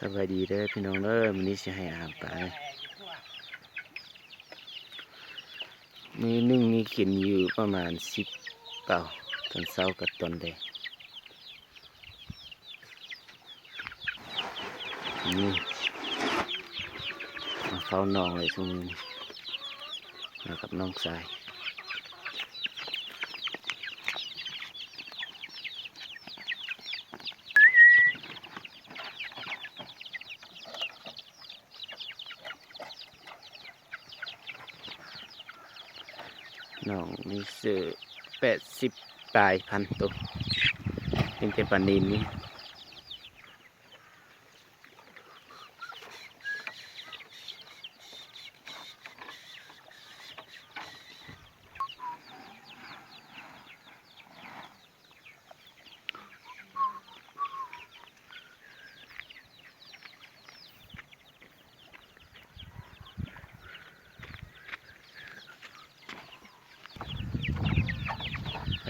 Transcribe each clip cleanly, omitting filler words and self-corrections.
สบายดีเด้อพี่น้องเด้อมื้อนี้สิให้อาหารปลามื้อหนึงมีกินอยู่ประมาณ10เป่าตอนเช้ากับตอนแดงนี่มาเฝ้าน้องเลยซุมื้อนี้มากับน้องชายน้องมีเสือ80ปลายพันตัวเป็นแต่ปลานิลนี่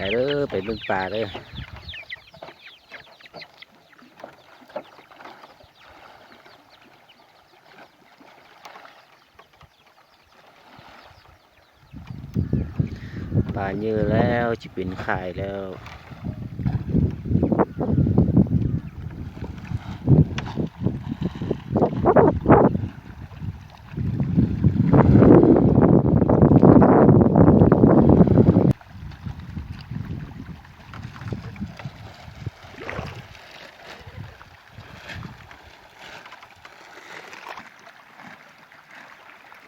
ไปเด้อไปเบิ่งปลาเด้อปลาเยอะแล้วจะเป็นขายแล้ว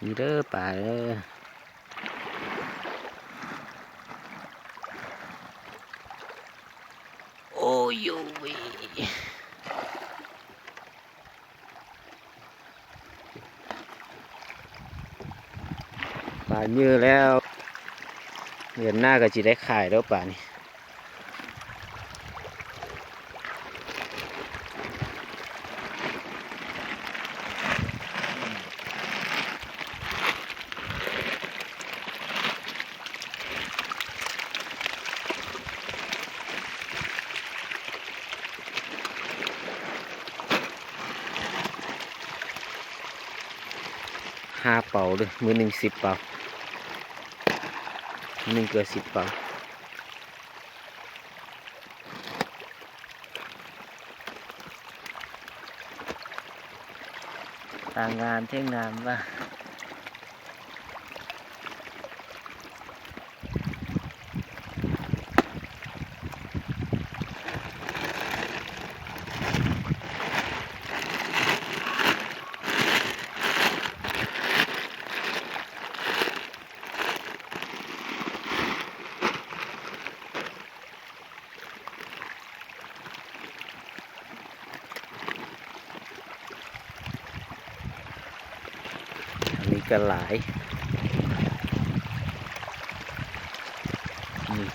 นี่เด้อปลาเด้อโอ้ยโว้ยปลาเยอะแล้วเดือนหน้าก็จะได้ขายแล้วปลานี่5เป่าเลยมื้อหนึ่ง10เป่ามื้อหนึ่งเกือบ10เป่าต่างงานเท่งงานว่าอันนี้ก็หลายนี่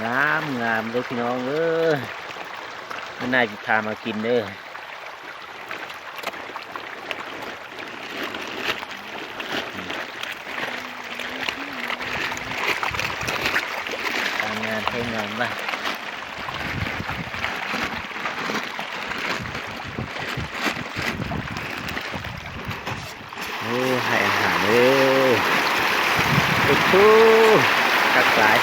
งามงามเลยพี่น้องมันน่าจะพามากินเด้อต่างงานเท่งงานว่าให้อาหารโอ้โหกักหลาย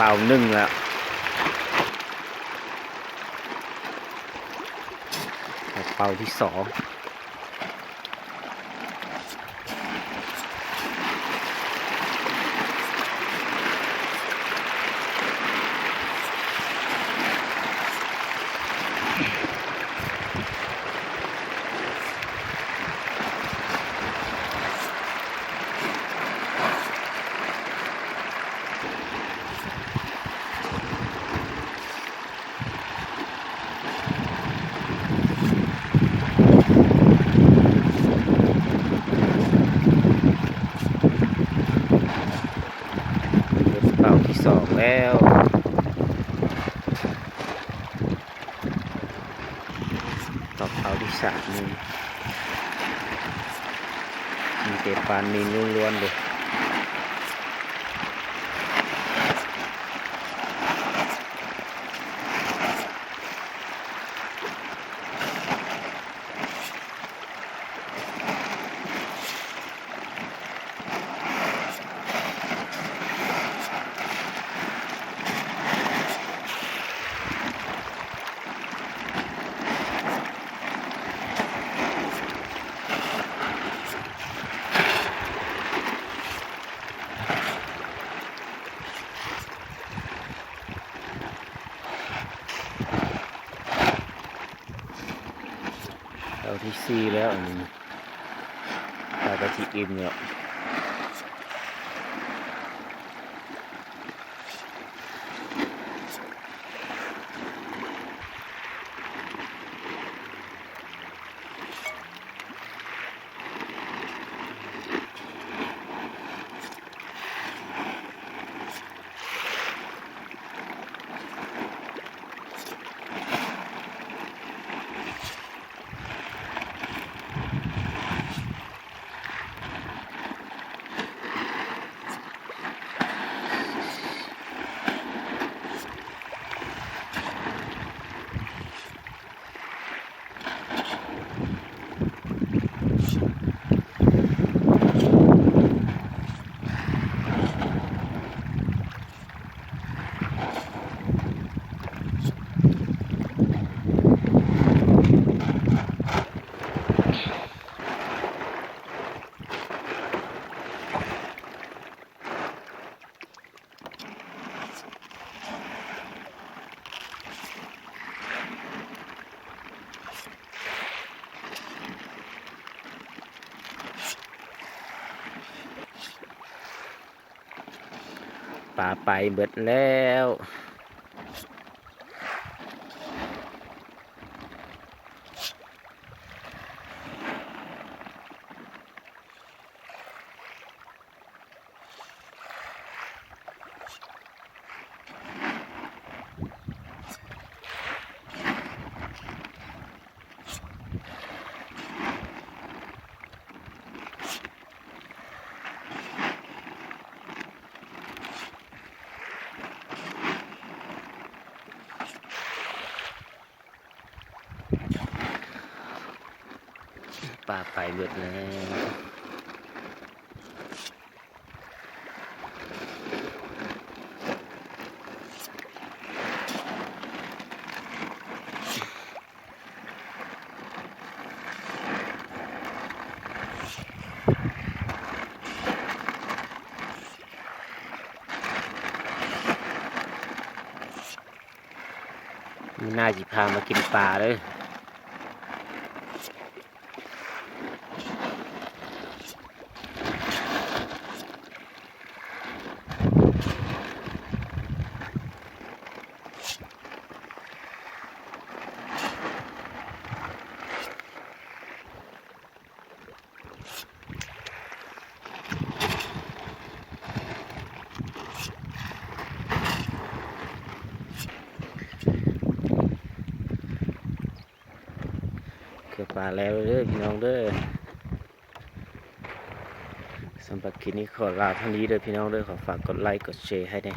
เป่านึ่งแล้วเป่าที่2 ต่อเขาที่สามนี่มีแต่ปลานิลล้วนๆเลยเราที่สี่แล้วอันนี้ปลากระชิอิ่มแล้วปลาไปเบิดแล้วปลาไปเบิดแล้วมีน่าจิพามากินปลาเลยปลาแล้วเด้อพี่น้องเด้อสำหรับคลิปนี้ขอลาเท่านี้เด้อพี่น้องเด้อขอฝากกดไลค์กดแชร์ให้ด้วย